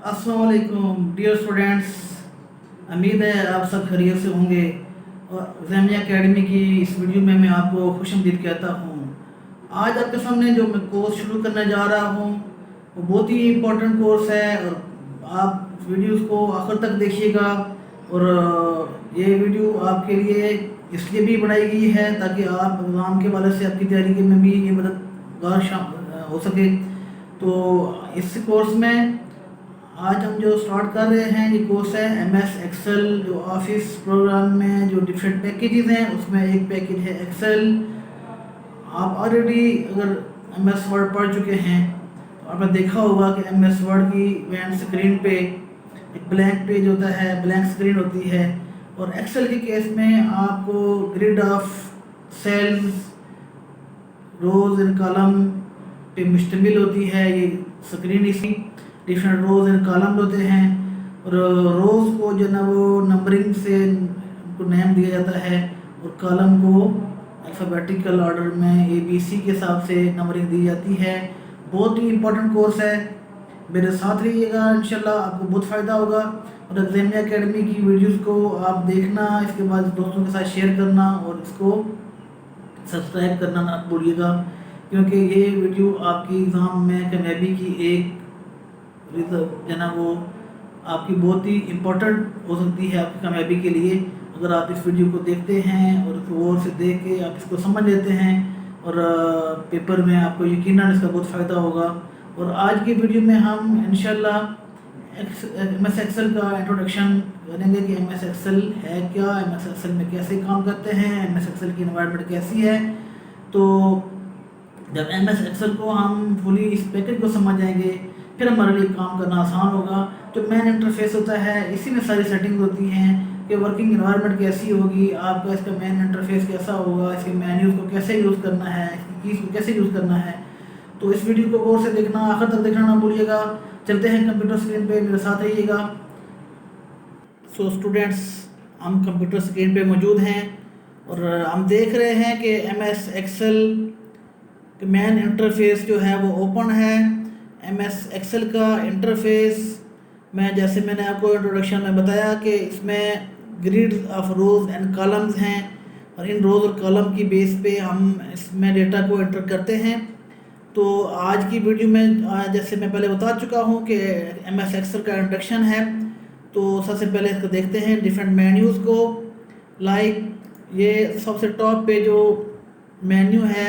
अस्सलाम वालेकुम dear students. उम्मीद है आप सब खैरियत से होंगे और ज़ामिया एकेडमी की इस वीडियो में मैं आपको खुशामदीद कहता हूँ। आज आपके सामने जो मैं कोर्स शुरू करने जा रहा हूँ वो बहुत ही इम्पोर्टेंट कोर्स है और आप वीडियोस को आखिर तक देखिएगा। और ये वीडियो आपके लिए इसलिए भी बनाई गई है ताकि आप एग्ज़ाम के वाले से आपकी तैयारी के में भी ये मददगार हो सके। तो इस कोर्स में आज हम जो स्टार्ट कर रहे हैं ये कोर्स है MS एक्सेल। जो ऑफिस प्रोग्राम में जो डिफरेंट पैकेजेस हैं उसमें एक पैकेज है एक्सेल। आप ऑलरेडी अगर MS वर्ड पढ़ चुके हैं तो आपने देखा होगा कि MS वर्ड की मेन स्क्रीन पे एक ब्लैंक पेज होता है, ब्लैंक स्क्रीन होती है। और एक्सेल के केस में आपको grid of cells, rows and column पे मुश्तमिल होती है ये स्क्रीन। इसी डिफरेंट रोज एंड कॉलम होते हैं और रोज को जो ना वो नंबरिंग से उनको नेम दिया जाता है और कॉलम को अल्फ़ाबेटिकल ऑर्डर में ABC के हिसाब से नंबरिंग दी जाती है। बहुत ही इम्पोर्टेंट कोर्स है, मेरे साथ रहिएगा, इंशाल्लाह आपको बहुत फ़ायदा होगा। और ज़ामिया एकेडमी की वीडियोस को आप देखना, इसके बाद दोस्तों के साथ शेयर करना और इसको सब्सक्राइब करना ना भूलिएगा, क्योंकि ये वीडियो आपकी एग्ज़ाम में कामयाबी की एक जो ना वो आपकी बहुत ही इम्पोर्टेंट हो सकती है आपकी कामयाबी के लिए। अगर आप इस वीडियो को देखते हैं और इसको गौर से देख के आप इसको समझ लेते हैं और पेपर में आपको यकीनन इसका बहुत फ़ायदा होगा। और आज की वीडियो में हम इंशाल्लाह MS एक्सेल का इंट्रोडक्शन करेंगे कि MS एक्सेल है क्या, MS एक्सेल में कैसे काम करते हैं, MS एक्सेल की इन्वायरमेंट कैसी है। तो जब MS एक्सेल को हम फुली इस पैकेज को समझ जाएंगे फिर हमारे लिए काम करना आसान होगा। जो मेन इंटरफेस होता है इसी में सारी सेटिंग होती हैं कि वर्किंग इन्वायरमेंट कैसी होगी, आपका इसका मेन इंटरफेस कैसा होगा, इसके मेन्यूज़ को कैसे यूज़ करना है, इसकी कीज़ को कैसे यूज़ करना है। तो इस वीडियो को गौर से देखना, आखिर तक देखना ना भूलिएगा। चलते हैं कंप्यूटर स्क्रीन पे, मेरे साथ रहिएगा। सो स्टूडेंट्स, हम कंप्यूटर स्क्रीन पे मौजूद हैं और हम देख रहे हैं कि MS एक्सेल का मेन इंटरफेस जो है वो ओपन है। MS एक्सेल का इंटरफेस में जैसे मैंने आपको इंट्रोडक्शन में बताया कि इसमें grids of rose and columns हैं और इन रोज और कॉलम की बेस पे हम इसमें डेटा को एंटर करते हैं। तो आज की वीडियो में जैसे मैं पहले बता चुका हूँ कि MS एक्सेल का इंट्रोडक्शन है। तो सबसे पहले इसको देखते हैं डिफरेंट मेन्यूज़ को। लाइक ये सबसे टॉप पे जो मेन्यू है,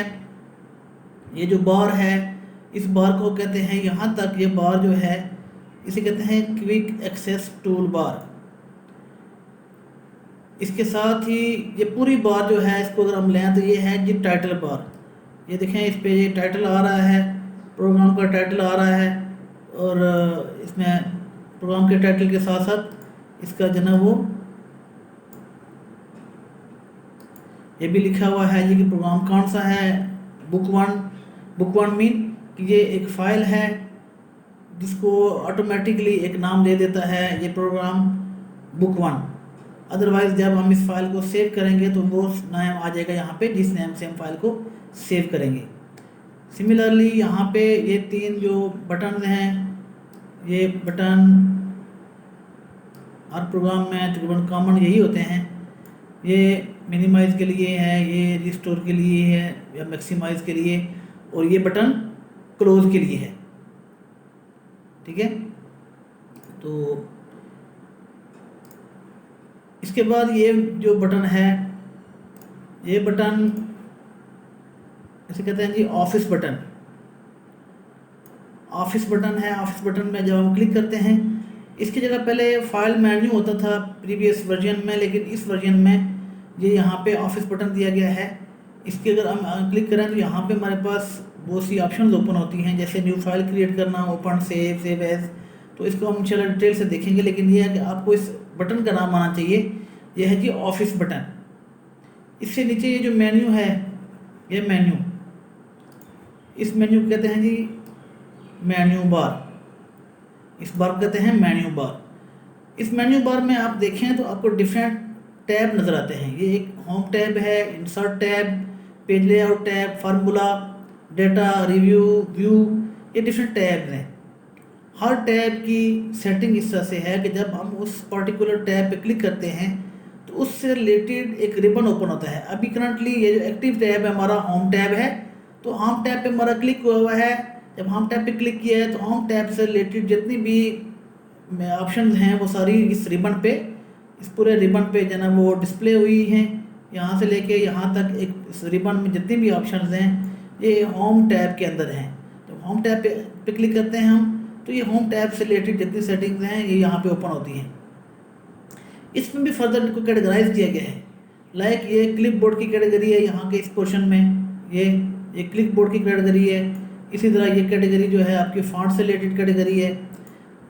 ये जो बार है, इस बार को कहते हैं, यहाँ तक ये बार जो है इसे कहते हैं क्विक एक्सेस टूल बार। इसके साथ ही ये पूरी बार जो है इसको अगर हम लें तो ये है जी टाइटल बार। ये देखें, इस पे ये टाइटल आ रहा है, प्रोग्राम का टाइटल आ रहा है और इसमें प्रोग्राम के टाइटल के साथ साथ इसका जो ना वो ये भी लिखा हुआ है जी कि प्रोग्राम कौन सा है। बुक वन मीन कि ये एक फ़ाइल है जिसको ऑटोमेटिकली एक नाम दे देता है ये प्रोग्राम बुक वन। अदरवाइज़ जब हम इस फाइल को सेव करेंगे तो वो नाम आ जाएगा यहाँ पे जिस नेम से हम फाइल को सेव करेंगे। सिमिलरली यहाँ पे ये तीन जो बटन हैं, ये बटन हर प्रोग्राम में तकरीबन कॉमन यही होते हैं। ये मिनिमाइज़ के लिए है, ये रिस्टोर के लिए है या मैक्सिमाइज़ के लिए, और ये बटन क्लोज के लिए है। ठीक है, तो इसके बाद ये जो बटन है, ये बटन इसे कहते हैं जी ऑफिस बटन। ऑफिस बटन है। ऑफिस बटन में जब हम क्लिक करते हैं, इसकी जगह पहले फाइल मेन्यू होता था प्रीवियस वर्जन में, लेकिन इस वर्जन में ये यहाँ पे ऑफिस बटन दिया गया है। इसके अगर हम क्लिक करें तो यहाँ पे हमारे पास बहुत सी ऑप्शंस ओपन होती हैं, जैसे न्यू फाइल क्रिएट करना, ओपन, सेव एज। तो इसको हम चलो डिटेल से देखेंगे, लेकिन ये है कि आपको इस बटन का नाम आना चाहिए। यह है जी ऑफिस बटन। इससे नीचे ये जो मेन्यू है, ये मेन्यू, इस मेन्यू को कहते हैं जी मेन्यू बार। इस बार को कहते हैं मेन्यू बार। इस मेन्यू बार में आप देखें तो आपको डिफरेंट टैब नज़र आते हैं। ये एक होम टैब है, insert tab, page layout tab, formula, data, review, view, ये डिफरेंट टैब्स हैं। हर टैब की सेटिंग इस तरह से है कि जब हम उस पर्टिकुलर टैब पे क्लिक करते हैं तो उससे रिलेटेड एक रिबन ओपन होता है। अभी करंटली ये जो एक्टिव टैब है हमारा होम टैब है, तो होम टैब पे हमारा क्लिक हुआ हुआ है। जब होम टैब पे क्लिक किया है तो होम टैब से रिलेटेड जितनी भी ऑप्शंस हैं वो सारी इस रिबन पे, इस पूरे रिबन पे जो है वो डिस्प्ले हुई हैं। यहाँ से लेके यहाँ तक एक इस रिबन में जितनी भी ऑप्शंस हैं ये होम टैब के अंदर हैं। जब होम टैब पे क्लिक करते हैं हम तो ये होम टैब से रिलेटेड जितनी सेटिंग्स हैं ये यहाँ पे ओपन होती हैं। इसमें भी फर्दर इनको कैटेगराइज किया गया है। लाइक ये क्लिप बोर्ड की कैटेगरी है यहाँ के इस पोर्शन में, ये क्लिप बोर्ड की कैटेगरी है। इसी तरह ये कैटेगरी जो है आपकी फॉन्ट से रिलेटेड कैटेगरी है।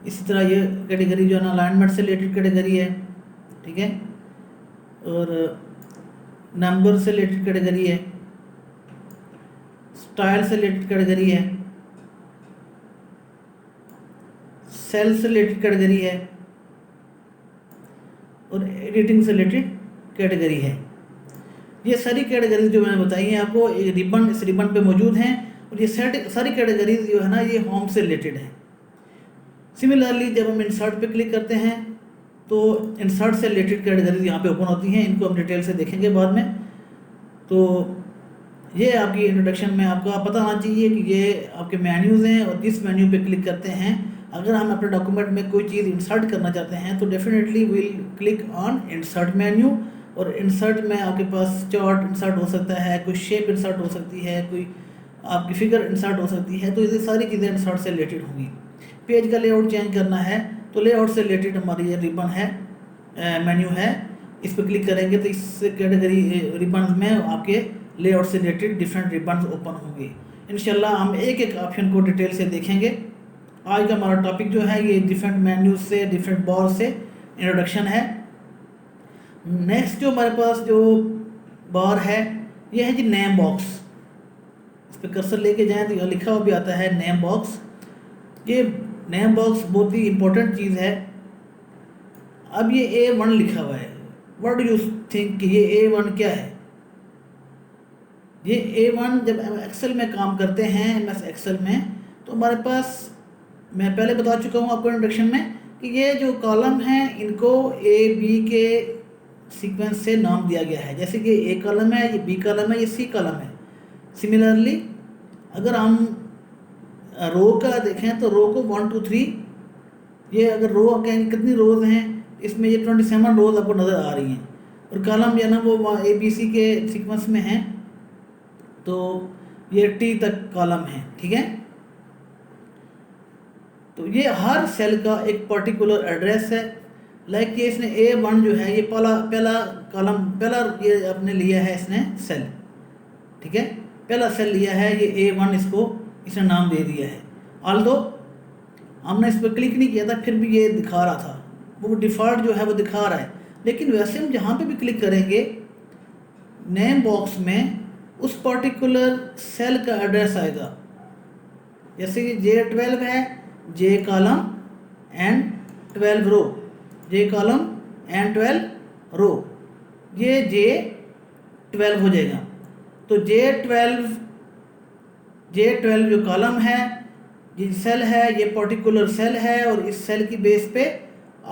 इसी तरह ये कैटेगरी जो है ना अलाइनमेंट से रिलेटेड कैटेगरी है, ठीक है। और नंबर से रिलेटेड कैटेगरी है, स्टाइल से रिलेटेड कैटेगरी है, सेल से रिलेटेड कैटेगरी है और एडिटिंग से रिलेटेड कैटेगरी है। ये सारी कैटेगरीज जो मैंने बताई हैं आपको इस रिबन पे मौजूद हैं। और ये सारी कैटेगरीज जो है ना ये होम से रिलेटेड है। सिमिलरली जब हम इंसर्ट पे क्लिक करते हैं तो इंसर्ट से रिलेटेड कैटेगरीज यहाँ पे ओपन होती हैं। इनको हम डिटेल से देखेंगे बाद में। तो ये आपकी इंट्रोडक्शन में आपको पता होना चाहिए कि ये आपके मेन्यूज़ हैं और जिस मेन्यू पे क्लिक करते हैं अगर हम अपने डॉक्यूमेंट में कोई चीज़ इंसर्ट करना चाहते हैं तो definitely will click on insert menu. और इंसर्ट में आपके पास चार्ट इंसर्ट हो सकता है, कोई शेप इंसर्ट हो सकती है, कोई आपकी फिगर इंसर्ट हो सकती है। तो ये सारी चीज़ें इंसर्ट से रिलेटेड होंगी। पेज का लेआउट चेंज करना है तो लेआउट से रिलेटेड हमारी ये रिबन है, मेन्यू है। इस पर क्लिक करेंगे तो इस कैटेगरी रिबन में आपके लेआउट से रिलेटेड डिफरेंट रिबन ओपन होंगे। इंशाल्लाह हम एक एक ऑप्शन को डिटेल से देखेंगे। आज का हमारा टॉपिक जो है ये डिफरेंट मेन्यूज से, डिफरेंट बार से इंट्रोडक्शन है। नेक्स्ट जो हमारे पास जो बार है ये है जी नेम बॉक्स। इस पर कर्सर लेके जाएं तो यहाँ लिखा हुआ भी आता है नेम बॉक्स। ये नेम बॉक्स बहुत ही इंपॉर्टेंट चीज़ है। अब ये A1 लिखा हुआ है, व्हाट डू यू थिंक कि ये A1 क्या है? ये A1 जब हम एक्सेल में काम करते हैं MS एक्सेल में तो हमारे पास, मैं पहले बता चुका हूँ आपको इंट्रोडक्शन में कि ये जो कॉलम हैं इनको A B के सीक्वेंस से नाम दिया गया है। जैसे कि A कॉलम है, ये B कॉलम है, ये C कॉलम है। सिमिलरली अगर हम रो का देखें तो रो को 1 2 3, ये अगर रो कितनी रोज़ हैं इसमें ये 27 रोज़ आपको नज़र आ रही हैं। और कॉलम जो है ना वो ABC के सीक्वेंस में है तो ये T तक कॉलम है, ठीक है। तो ये हर सेल का एक पर्टिकुलर एड्रेस है। लाइक ये इसने A1 जो है ये पहला कॉलम, पहला ये आपने लिया है इसने सेल, ठीक है, पहला सेल लिया है ये A1, इसने नाम दे दिया है। ऑल्दो हमने इस पर क्लिक नहीं किया था फिर भी ये दिखा रहा था, वो डिफ़ॉल्ट जो है वो दिखा रहा है। लेकिन वैसे हम जहाँ पे भी क्लिक करेंगे नेम बॉक्स में उस पर्टिकुलर सेल का एड्रेस आएगा। जैसे कि J12 है, J column and 12 row, J column and 12 row, ये J12 हो जाएगा। तो J12 जो कॉलम है, ये सेल है, ये पर्टिकुलर सेल है और इस सेल की बेस पे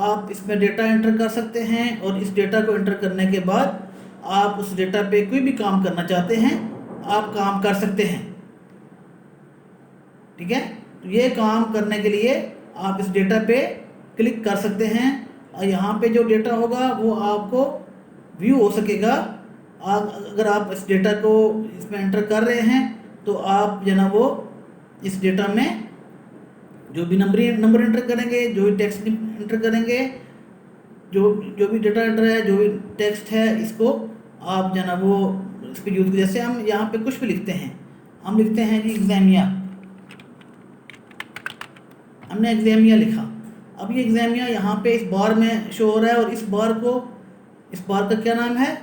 आप इसमें डेटा एंटर कर सकते हैं। और इस डेटा को एंटर करने के बाद आप उस डेटा पे कोई भी काम करना चाहते हैं आप काम कर सकते हैं, ठीक है। तो ये काम करने के लिए आप इस डेटा पे क्लिक कर सकते हैं और यहाँ पे जो डेटा होगा वो आपको व्यू हो सकेगा। अगर आप इस डेटा को इसमें एंटर कर रहे हैं तो आप जो ना वो इस डेटा में जो भी नंबर एंटर करेंगे, जो भी टेक्स्ट एंटर करेंगे, जो भी डेटा एंटर है, जो भी टेक्स्ट है, इसको आप जो ना वो इस पर यूज़। जैसे हम यहाँ पे कुछ भी लिखते हैं, हम लिखते हैं जी एग्जामिया, हमने एग्जामिया लिखा। अब ये एग्जामिया यहाँ पे इस बार में शो हो रहा है और इस बार का क्या नाम है?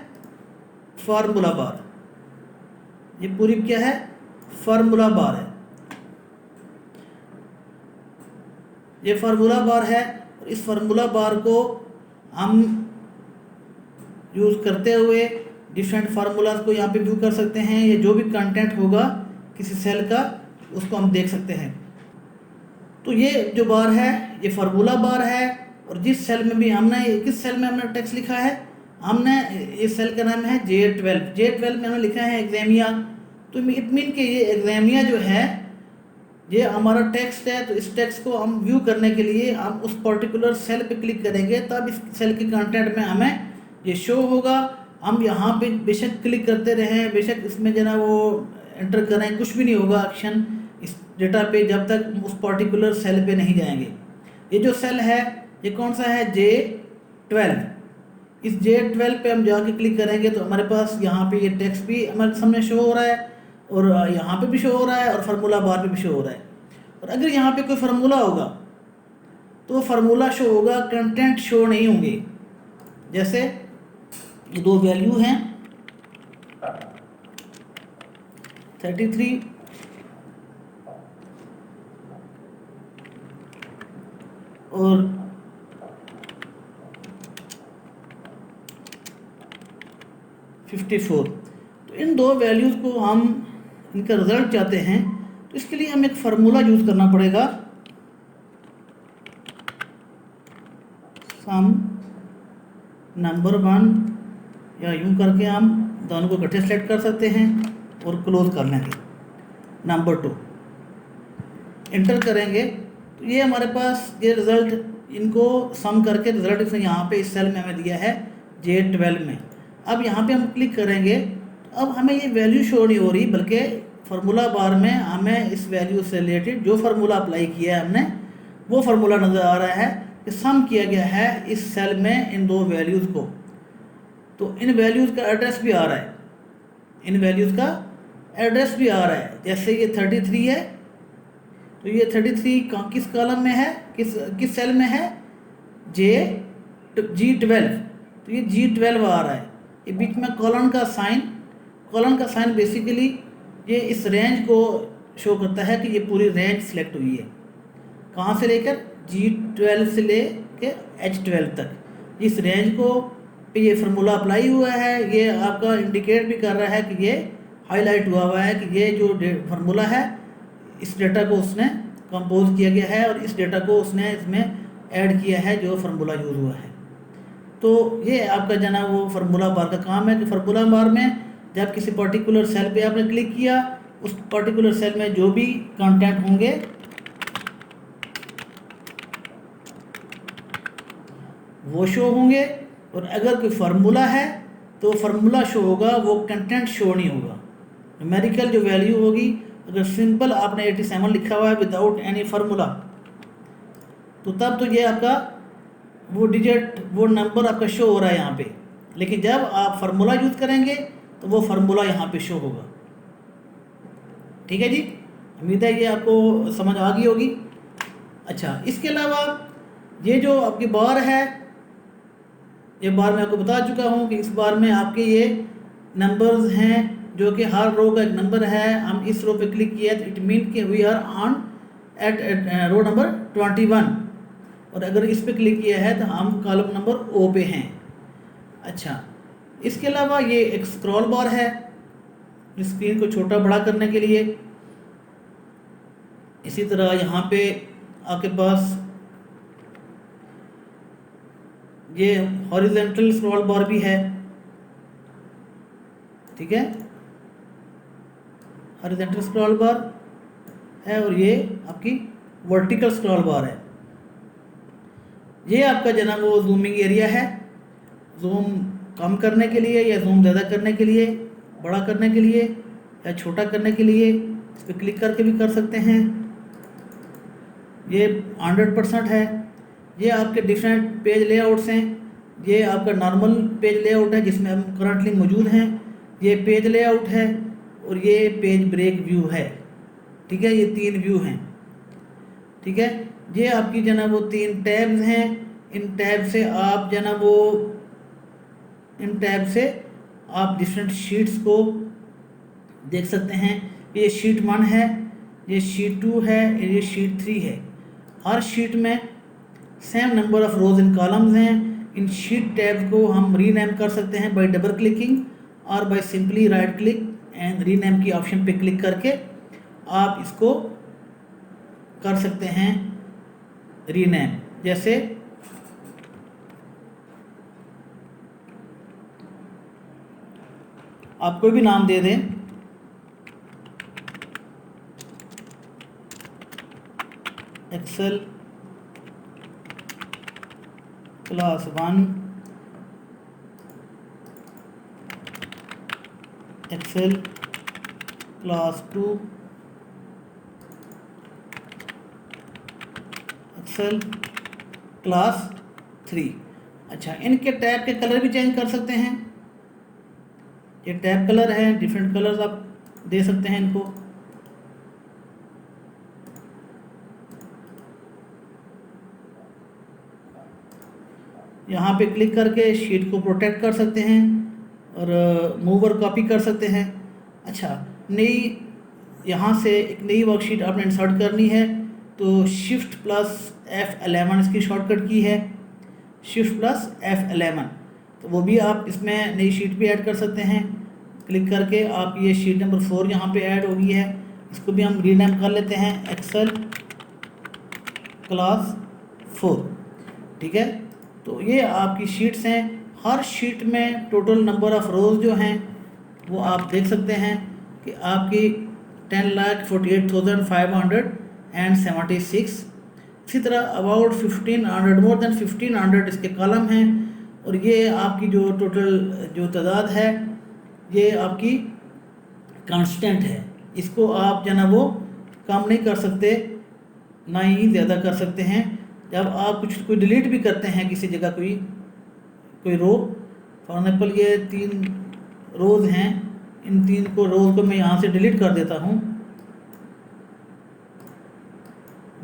फार्मूला बार। ये पूरी क्या है? फार्मूला बार है। ये फार्मूला बार है और इस फार्मूला बार को हम यूज़ करते हुए डिफरेंट फार्मूलाज को यहाँ पे व्यू कर सकते हैं। ये जो भी कंटेंट होगा किसी सेल का उसको हम देख सकते हैं। तो ये जो बार है ये फार्मूला बार है, और जिस सेल में भी हमने, किस सेल में हमने टेक्स्ट लिखा है, हमने इस सेल का नाम है J12 में हमने लिखा है एग्जामिया। तो इट मीन कि ये एग्जामिया जो है ये हमारा टेक्स्ट है। तो इस टेक्स्ट को हम व्यू करने के लिए हम उस पर्टिकुलर सेल पे क्लिक करेंगे, तब इस सेल के कंटेंट में हमें ये शो होगा। हम यहाँ पे बेशक क्लिक करते रहें, बेशक इसमें जो ना वो एंटर करें, कुछ भी नहीं होगा एक्शन इस डेटा पे जब तक उस पर्टिकुलर सेल पे नहीं जाएंगे। ये जो सेल है ये कौन सा है, J12। इस J12 पे हम जाके क्लिक करेंगे तो हमारे पास यहाँ पे ये टेक्स्ट भी हमारे सामने शो हो रहा है, और यहाँ पे भी शो हो रहा है, और फार्मूला बार पे भी शो हो रहा है। और अगर यहाँ पे कोई फार्मूला होगा तो फार्मूला शो होगा, कंटेंट शो नहीं होंगे। जैसे ये दो वैल्यू हैं 33 और 54। तो इन दो वैल्यूज़ को हम इनका रिजल्ट चाहते हैं, तो इसके लिए हमें एक फार्मूला यूज़ करना पड़ेगा। सम नंबर 1, या यूँ करके हम दोनों को इकट्ठे सेलेक्ट कर सकते हैं और क्लोज कर लेंगे। नंबर 2 इंटर करेंगे तो ये हमारे पास ये रिज़ल्ट, इनको सम करके रिज़ल्ट इसने यहाँ पे इस सेल में हमें दिया है J12 में। अब यहाँ पे हम क्लिक करेंगे तो अब हमें ये वैल्यू शो नहीं हो रही, बल्कि फार्मूला बार में हमें इस वैल्यू से रिलेटेड जो फार्मूला अप्लाई किया है हमने वो फार्मूला नज़र आ रहा है कि सम किया गया है इस सेल में इन दो वैल्यूज़ को। तो इन वैल्यूज़ का एड्रेस भी आ रहा है, इन वैल्यूज़ का एड्रेस भी आ रहा है। जैसे ये 33 है तो ये 33 किस कॉलम में है, किस सेल में है, G12। तो ये G12 आ रहा है। ये बीच में कॉलन का साइन बेसिकली ये इस रेंज को शो करता है कि ये पूरी रेंज सिलेक्ट हुई है, कहाँ से लेकर G12 से लेके H12 तक। इस रेंज को पे ये फार्मूला अप्लाई हुआ है, ये आपका इंडिकेट भी कर रहा है कि ये हाईलाइट हुआ है कि ये जो फार्मूला है इस डेटा को उसने कंपोज किया गया है और इस डेटा को उसने इसमें ऐड किया है जो फार्मूला यूज़ हुआ है। तो ये आपका जना वो फार्मूला बार का काम है कि फार्मूला बार में जब किसी पर्टिकुलर सेल पे आपने क्लिक किया, उस पर्टिकुलर सेल में जो भी कंटेंट होंगे वो शो होंगे, और अगर कोई फार्मूला है तो फार्मूला शो होगा, वो कंटेंट शो नहीं होगा। न्यूमेरिकल जो वैल्यू होगी, अगर सिंपल आपने 87 लिखा हुआ है विदाउट एनी फार्मूला, तो तब तो ये आपका वो डिजिट, वो नंबर आपका शो हो रहा है यहाँ पे। लेकिन जब आप फार्मूला यूज़ करेंगे तो वो फार्मूला यहाँ पे शो होगा। ठीक है जी, उम्मीद है ये आपको समझ आ गई होगी। अच्छा, इसके अलावा ये जो आपकी बार है, ये बार मैं आपको बता चुका हूँ कि इस बार में आपके ये नंबर्स हैं जो कि हर रो का एक नंबर है। हम इस रो पे क्लिक किया तो इट मीन कि we are on at row number 21, और अगर इस पे क्लिक किया है तो हम कॉलम नंबर ओ पे हैं। अच्छा, इसके अलावा ये एक स्क्रॉल बार है स्क्रीन को छोटा बड़ा करने के लिए। इसी तरह यहाँ पे आपके पास ये हॉरिजॉन्टल स्क्रॉल बार भी है। ठीक है, हॉरिजॉन्टल स्क्रॉल बार है, और ये आपकी वर्टिकल स्क्रॉल बार है। ये आपका जना वो जूमिंग एरिया है, जूम कम करने के लिए या जूम ज़्यादा करने के लिए, बड़ा करने के लिए या छोटा करने के लिए इस पर क्लिक करके भी कर सकते हैं। ये 100% है। ये आपके डिफरेंट पेज लेआउट्स हैं। ये आपका नॉर्मल पेज लेआउट है जिसमें हम करंटली मौजूद हैं, ये पेज लेआउट है, और ये पेज ब्रेक व्यू है। ठीक है, ये 3 व्यू हैं। ठीक है, ये आपकी जना वो 3 टैब्स हैं। इन टैब से आप जना वो इन टैब से आप डिफरेंट शीट्स को देख सकते हैं। ये शीट 1 है, ये शीट 2 है, ये शीट 3 है। हर शीट में same number of rose in columns हैं। इन शीट टैब को हम रीनेम कर सकते हैं बाय डबल क्लिकिंग और by simply write click and rename की ऑप्शन पे क्लिक करके आप इसको कर सकते हैं रीनेम, जैसे आप कोई भी नाम दे दें, Excel class 1, Excel class 2, Excel class 3। अच्छा, इनके टैब के कलर भी चेंज कर सकते हैं। ये टैब कलर है, डिफरेंट कलर्स आप दे सकते हैं इनको। यहाँ पे क्लिक करके शीट को प्रोटेक्ट कर सकते हैं और मूव और कॉपी कर सकते हैं। अच्छा, नई यहाँ से एक नई वर्कशीट आपने इंसर्ट करनी है तो शिफ्ट प्लस F11 इसकी शॉर्टकट की है, शिफ्ट प्लस F11। तो वो भी आप इसमें नई शीट भी ऐड कर सकते हैं। क्लिक करके आप ये शीट नंबर 4 यहाँ पे ऐड हो गई है, इसको भी हम रीनेम कर लेते हैं एक्सेल क्लास 4। ठीक है, तो ये आपकी शीट्स हैं। हर शीट में टोटल नंबर ऑफ़ रोज़ जो हैं वो आप देख सकते हैं कि आपकी 10,48,576। इसी तरह अबाउट 1500, मोर देन 1500 इसके कॉलम हैं। और ये आपकी जो टोटल जो तादाद है ये आपकी कांस्टेंट है, इसको आप जो ना वो कम नहीं कर सकते, ना ही ज़्यादा कर सकते हैं। जब आप कोई डिलीट भी करते हैं किसी जगह कोई रो, फॉर एग्जाम्पल ये 3 रोज़ हैं, इन 3 रोज़ को मैं यहाँ से डिलीट कर देता हूँ।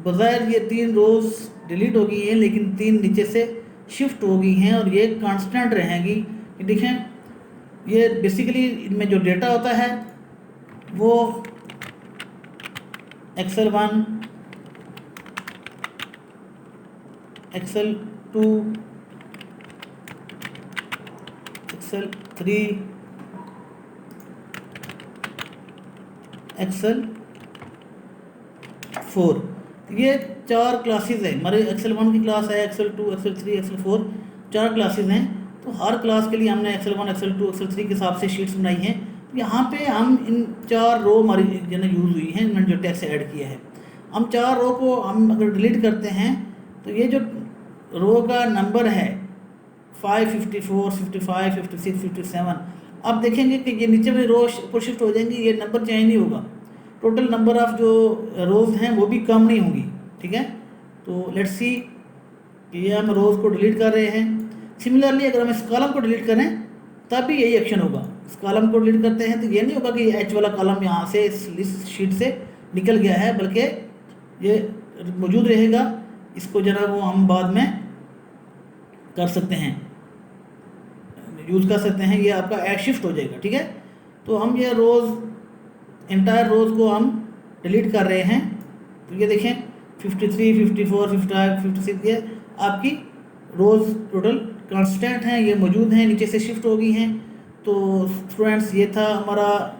बज़ाहिर ये 3 रोज़ डिलीट हो गई हैं, लेकिन 3 नीचे से शिफ्ट हो गई हैं और ये कांस्टेंट रहेंगी। देखें, ये बेसिकली इनमें जो डेटा होता है वो एक्सेल 1, एक्सेल 2, एक्सेल 3, एक्सेल 4, ये 4 क्लासेस हैं हमारे। एक्सेल 1 की क्लास है, एक्सेल 2, एक्सेल 3, एक्सेल 4, 4 क्लासेस हैं। तो हर क्लास के लिए हमने एक्सेल 1, एक्सेल 2, एक्सेल 3 के हिसाब से शीट्स बनाई हैं। यहाँ पे हम इन 4 रो हमारी जो ना यूज़ हुई हैं, इन्होंने जो टेक्स्ट ऐड किया है, हम 4 रो को हम अगर डिलीट करते हैं तो ये जो रो का नंबर है 5, 54, 55, 56, 57, अब देखेंगे कि ये नीचे वाली रो ऊपर शिफ्ट हो जाएंगी, ये नंबर चेंज नहीं होगा। टोटल नंबर ऑफ़ जो रोज़ हैं वो भी कम नहीं होंगी। ठीक है, तो लेट्स सी, ये हम रोज़ को डिलीट कर रहे हैं। सिमिलरली अगर हम इस कॉलम को डिलीट करें तब भी यही एक्शन होगा। इस कॉलम को डिलीट करते हैं तो ये नहीं होगा कि H वाला कॉलम यहाँ से इस शीट से निकल गया है, बल्कि ये मौजूद रहेगा। इसको जरा वो हम बाद में कर सकते हैं, यूज़ कर सकते हैं, ये आपका ऐड शिफ्ट हो जाएगा। ठीक है, तो हम ये रोज़ एंटायर रोज़ को हम डिलीट कर रहे हैं। तो ये देखें 53, 54, 55, 56 ये आपकी रोज़ टोटल कांस्टेंट हैं, ये मौजूद हैं, नीचे से शिफ्ट हो गई हैं। तो स्टूडेंट्स, ये था हमारा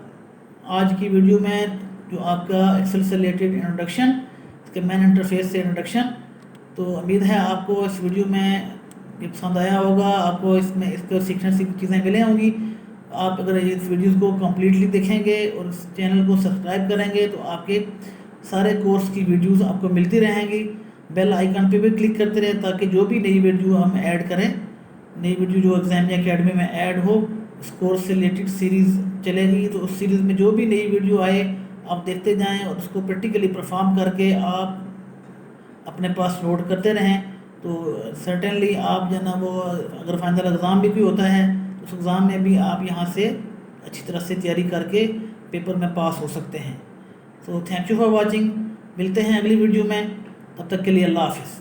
आज की वीडियो में जो आपका एक्सेल से रिलेटेड इंट्रोडक्शन, इसके मेन इंटरफेस से इंट्रोडक्शन। तो उम्मीद है आपको इस वीडियो में ये पसंद आया होगा, आपको इसमें इसको सीखने से चीज़ें मिले होंगी। आप अगर इस वीडियोस को कम्प्लीटली देखेंगे और इस चैनल को सब्सक्राइब करेंगे तो आपके सारे कोर्स की वीडियोस आपको मिलती रहेंगी। बेल आइकन पे भी क्लिक करते रहें ताकि जो भी नई वीडियो हम ऐड करें, नई वीडियो जो एग्जामिया अकेडमी में ऐड हो, उस कोर्स से रिलेटेड सीरीज़ चलेगी। तो उस सीरीज़ में जो भी नई वीडियो आए आप देखते जाएँ और उसको प्रैक्टिकली परफॉर्म करके आप अपने पास नोट करते रहें। तो सर्टेनली आप जो ना वो अगर फाइनल एग्ज़ाम भी कोई होता है तो उस एग्ज़ाम में भी आप यहाँ से अच्छी तरह से तैयारी करके पेपर में पास हो सकते हैं। So thank you for watching, मिलते हैं अगली वीडियो में, तब तक के लिए अल्लाह हाफिज़।